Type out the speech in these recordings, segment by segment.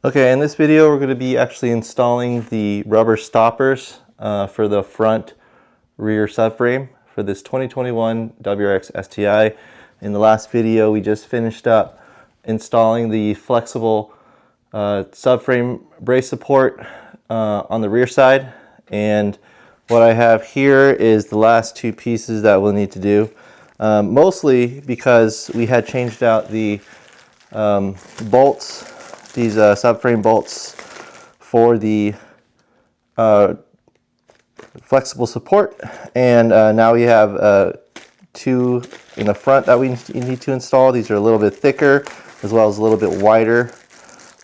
Okay, in this video we're going to be actually installing the rubber stoppers for the front rear subframe for this 2021 WRX STI. In the last video we just finished up installing the flexible subframe brace support on the rear side, and what I have here is the last two pieces that we'll need to do, mostly because we had changed out the bolts, these subframe bolts for the flexible support, and now we have two in the front that we need to install. These are a little bit thicker as well as a little bit wider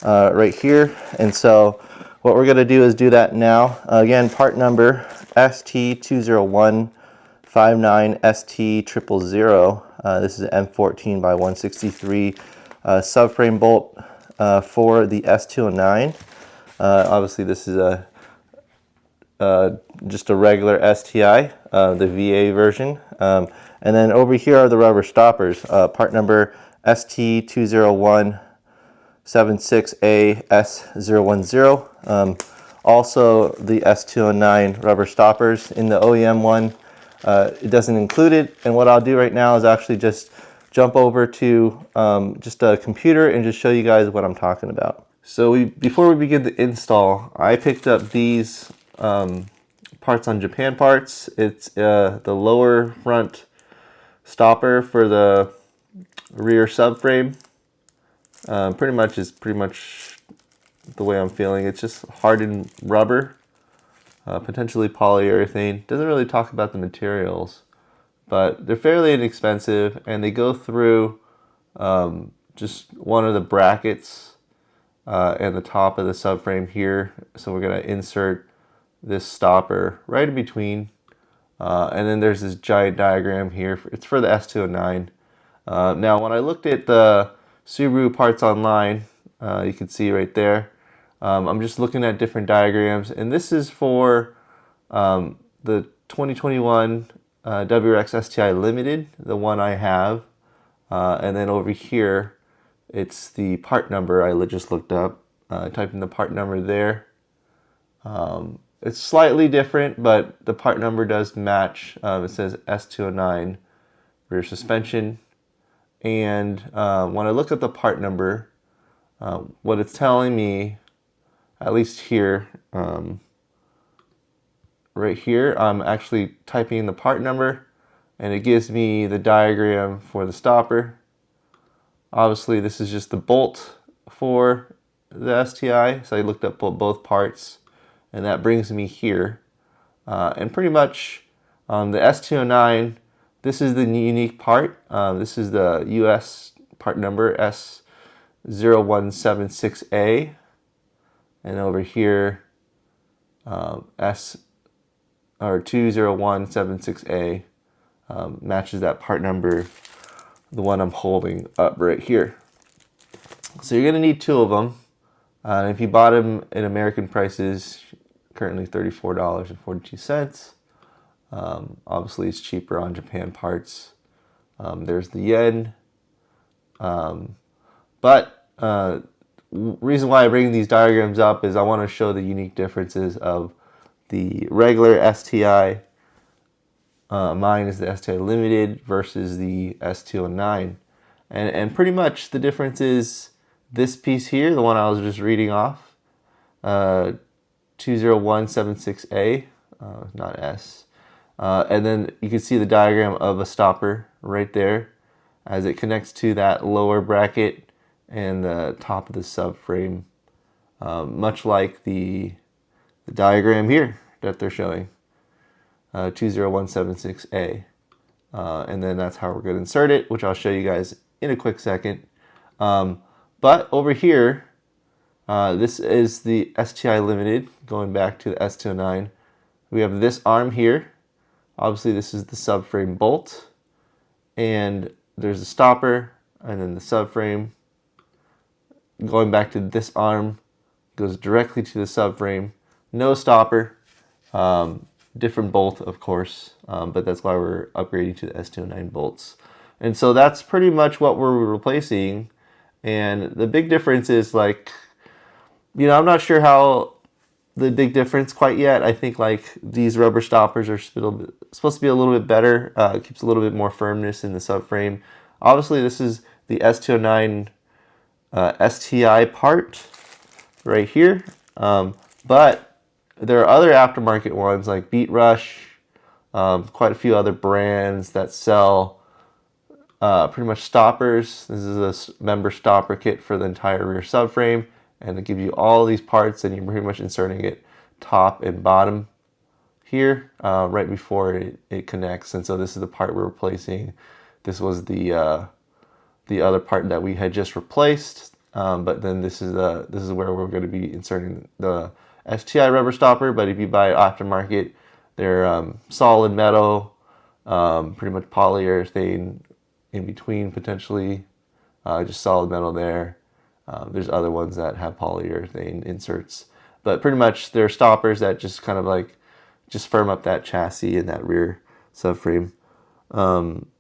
right here, and so what we're going to do is do that now. Again, part number ST20159 ST000. This is M14 by 163 subframe bolt for the S209. Obviously this is just a regular STI, the VA version. And then over here are the rubber stoppers, part number ST20176A S010. Also the S209 rubber stoppers. In the OEM one, it doesn't include it, and what I'll do right now is actually just jump over to just a computer and just show you guys what I'm talking about. So before we begin the install, I picked up these parts on Japan Parts. It's the lower front stopper for the rear subframe. Pretty much the way I'm feeling. It's just hardened rubber, potentially polyurethane. Doesn't really talk about the materials, but they're fairly inexpensive, and they go through just one of the brackets and the top of the subframe here. So we're going to insert this stopper right in between, and then there's this giant diagram here. It's for the S209. Now when I looked at the Subaru parts online, you can see right there, I'm just looking at different diagrams, and this is for the 2021 WRX STI Limited, the one I have, and then over here it's the part number I just looked up. Typed in the part number there. It's slightly different, but the part number does match. It says S209 rear suspension, and when I look at the part number, what it's telling me, at least here, right here, I'm actually typing in the part number, and it gives me the diagram for the stopper. Obviously this is just the bolt for the STI, so I looked up both parts, and that brings me here. And pretty much the S209, this is the unique part. This is the US part number S0176A, and over here S20176A matches that part number, the one I'm holding up right here. So you're going to need two of them. If you bought them in American prices, currently $34.42. Obviously it's cheaper on Japan Parts. There's the yen. But reason why I bring these diagrams up is I want to show the unique differences of the regular STI. Mine is the STI Limited versus the S209. And pretty much the difference is this piece here, the one I was just reading off, 20176A, not S. And then you can see the diagram of a stopper right there as it connects to that lower bracket and the top of the subframe, much like the diagram here that they're showing, 20176A. And then that's how we're going to insert it, which I'll show you guys in a quick second. But over here, this is the STI Limited, going back to the S209. We have this arm here. Obviously this is the subframe bolt, and there's the stopper, and then the subframe. Going back to this arm, goes directly to the subframe. No stopper, different bolt of course, but that's why we're upgrading to the S209 bolts. And so that's pretty much what we're replacing. And the big difference is, like, I'm not sure how the big difference quite yet. I think like these rubber stoppers are supposed to be a little bit better. It keeps a little bit more firmness in the subframe. Obviously, this is the S209 STI part right here, but there are other aftermarket ones like Beat Rush, quite a few other brands that sell pretty much stoppers. This is a member stopper kit for the entire rear subframe, and it gives you all these parts, and you're pretty much inserting it top and bottom here right before it connects. And so this is the part we're replacing. This was the other part that we had just replaced, but then this is where we're going to be inserting the STI rubber stopper. But if you buy it aftermarket, they're solid metal, pretty much polyurethane in between potentially, just solid metal there. There's other ones that have polyurethane inserts, but pretty much they're stoppers that just kind of like just firm up that chassis and that rear subframe.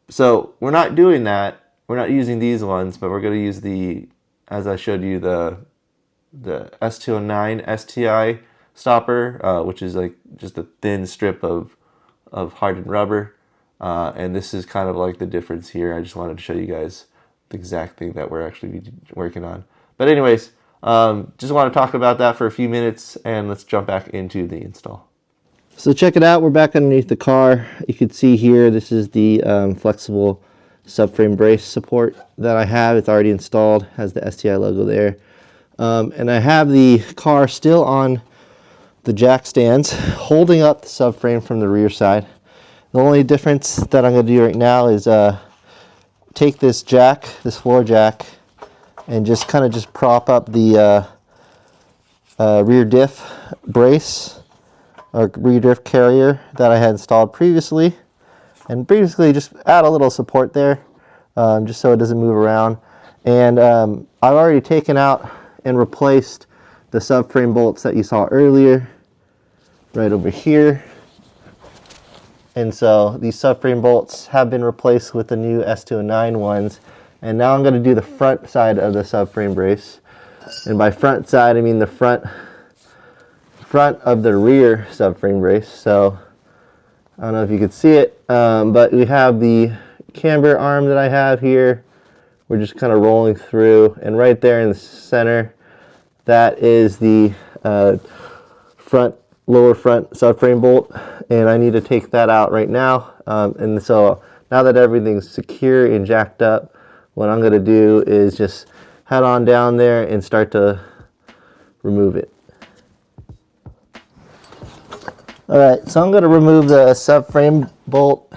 So we're not doing that. We're not using these ones, but we're going to use as I showed you, the S209 STI stopper, which is like just a thin strip of hardened rubber. And this is kind of like the difference here. I just wanted to show you guys the exact thing that we're actually working on. But anyways, just want to talk about that for a few minutes, and let's jump back into the install. So check it out. We're back underneath the car. You can see here, this is the flexible subframe brace support that I have. It's already installed, has the STI logo there. And I have the car still on the jack stands, holding up the subframe from the rear side. The only difference that I'm going to do right now is take this jack, this floor jack, and just kind of prop up the rear diff brace or rear diff carrier that I had installed previously, and basically just add a little support there, just so it doesn't move around. And I've already taken out and replaced the subframe bolts that you saw earlier, right over here. And so these subframe bolts have been replaced with the new S209 ones. And now I'm going to do the front side of the subframe brace. And by front side, I mean the front of the rear subframe brace. So I don't know if you could see it, but we have the camber arm that I have here. We're just kind of rolling through, and right there in the center, that is the lower front subframe bolt, and I need to take that out right now. And so now that everything's secure and jacked up, what I'm going to do is just head on down there and start to remove it. Alright, so I'm going to remove the subframe bolt.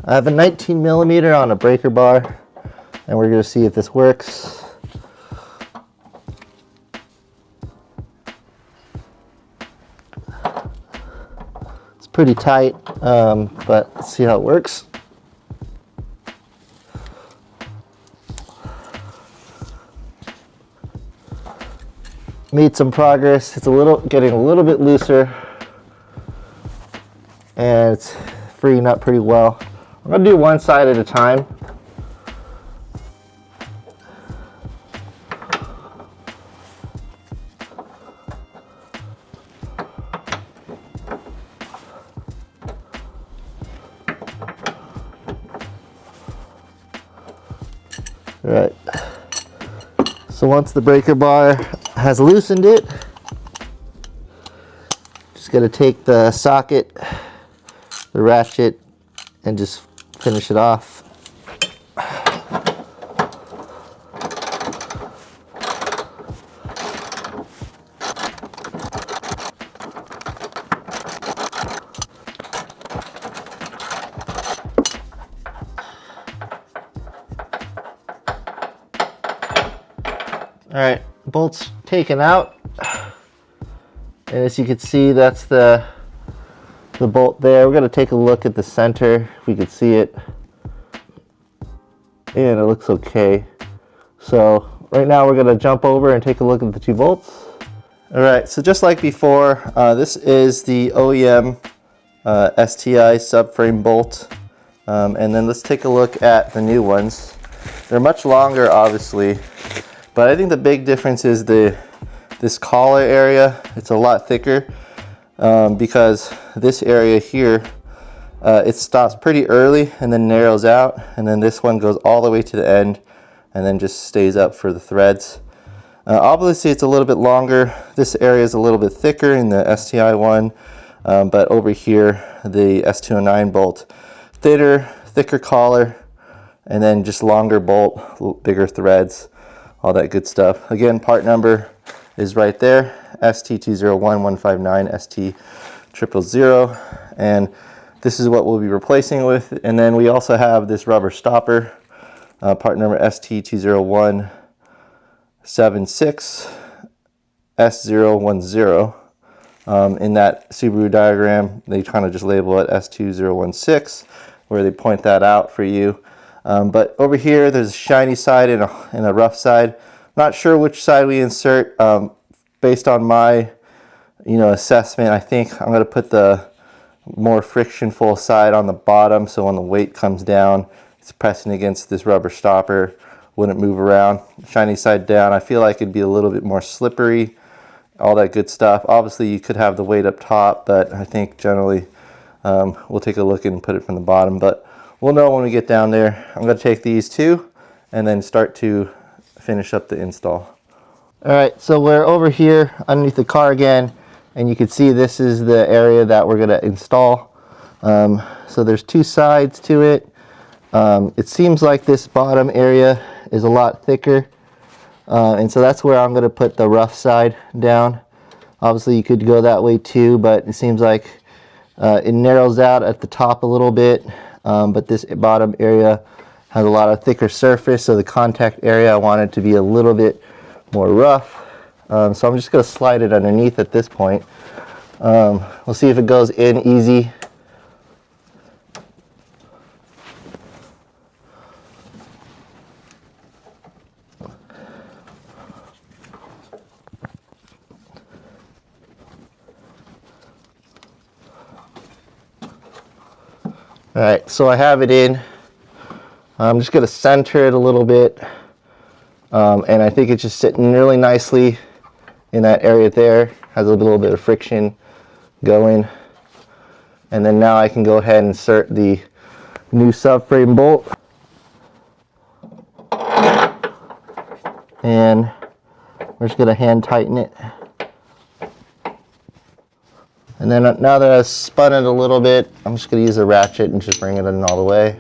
I have a 19 millimeter on a breaker bar, and we're going to see if this works. It's pretty tight, but let's see how it works. Made some progress. It's getting a little bit looser, and it's freeing up pretty well. I'm going to do one side at a time. All right. So once the breaker bar has loosened it, just got to take the socket, the ratchet, and just finish it off. All right, bolts taken out, and as you can see, that's the bolt there. We're going to take a look at the center, if we could see it, and it looks okay. So right now we're going to jump over and take a look at the two bolts. All right, so just like before, this is the OEM STI subframe bolt, and then let's take a look at the new ones. They're much longer, obviously, but I think the big difference is the this collar area, it's a lot thicker because this area here, it stops pretty early and then narrows out, and then this one goes all the way to the end and then just stays up for the threads. Obviously it's a little bit longer. This area is a little bit thicker in the STI one, but over here the S209 bolt, thinner, thicker collar, and then just longer bolt, bigger threads, all that good stuff. Again, part number is right there, ST201159 ST000, and this is what we'll be replacing with. And then we also have this rubber stopper, part number ST20176 S010. In that Subaru diagram, they kind of just label it S2016, where they point that out for you. But over here, there's a shiny side and a rough side. Not sure which side we insert. Based on my, assessment, I think I'm going to put the more friction-full side on the bottom, so when the weight comes down, it's pressing against this rubber stopper, wouldn't move around. Shiny side down, I feel like it'd be a little bit more slippery, all that good stuff. Obviously, you could have the weight up top, but I think generally we'll take a look and put it from the bottom, but we'll know when we get down there. I'm going to take these two and then start to finish up the install. All right, so we're over here underneath the car again, and you can see this is the area that we're going to install. So there's two sides to it. It seems like this bottom area is a lot thicker, and so that's where I'm going to put the rough side down. Obviously you could go that way too, but it seems like it narrows out at the top a little bit, but this bottom area has a lot of thicker surface, so the contact area I want it to be a little bit more rough. So I'm just going to slide it underneath at this point. We'll see if it goes in easy. All right, so I have it in. I'm just going to center it a little bit, and I think it's just sitting really nicely in that area there. Has a little bit of friction going, and then now I can go ahead and insert the new subframe bolt, and we're just going to hand tighten it. And then now that I've spun it a little bit, I'm just going to use a ratchet and just bring it in all the way.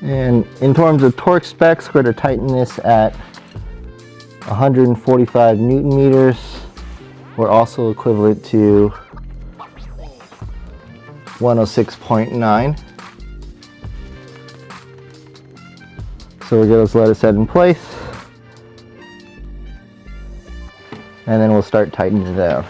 And in terms of torque specs, we're going to tighten this at 145 Newton meters, or also equivalent to 106.9. So we're going to let it set in place, and then we'll start tightening it down.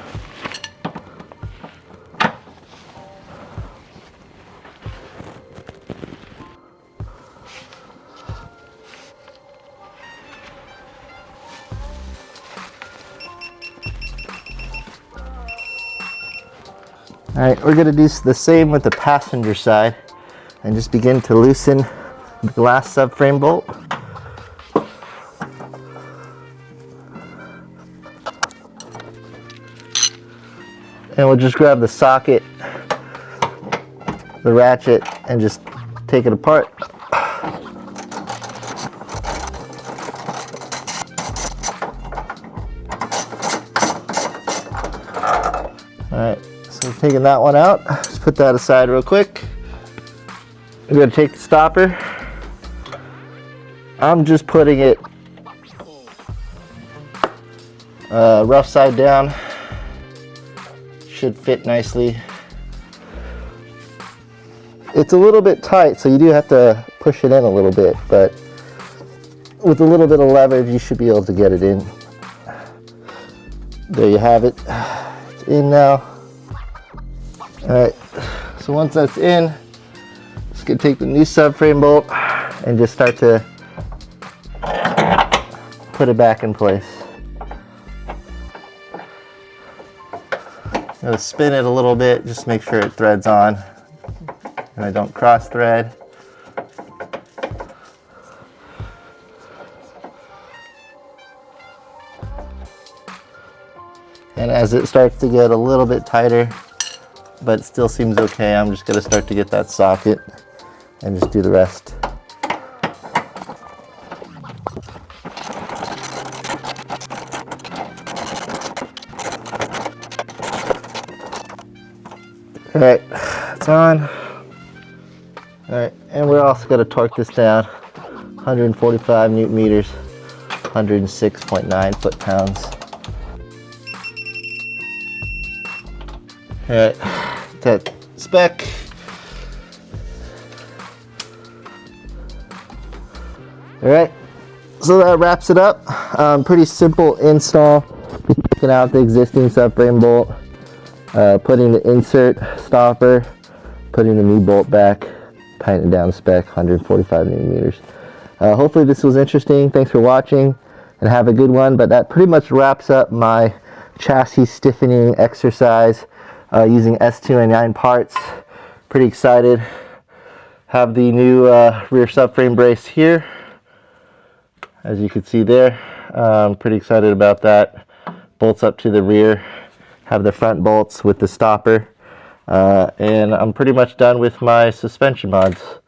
All right, we're going to do the same with the passenger side and just begin to loosen the glass subframe bolt. And we'll just grab the socket, the ratchet, and just take it apart. All right. So taking that one out, just put that aside real quick. We're going to take the stopper. I'm just putting it rough side down. Should fit nicely. It's a little bit tight, so you do have to push it in a little bit, but with a little bit of leverage, you should be able to get it in. There you have it. It's in now. Alright, so once that's in, just gonna take the new subframe bolt and just start to put it back in place. I'm going to spin it a little bit, just make sure it threads on and I don't cross thread. And as it starts to get a little bit tighter, but it still seems okay, I'm just going to start to get that socket and just do the rest. All right, it's on. All right, and we're also going to torque this down. 145 newton meters, 106.9 foot-pounds. All right, that spec. All right, so that wraps it up. Pretty simple install. Taking out the existing subframe bolt, putting the insert stopper, putting the new bolt back, tightening down the spec, 145 newton meters. Hopefully this was interesting. Thanks for watching and have a good one. But that pretty much wraps up my chassis stiffening exercise using S209 parts. Pretty excited. Have the new rear subframe brace here, as you can see there. Pretty excited about that. Bolts up to the rear. Have the front bolts with the stopper. And I'm pretty much done with my suspension mods.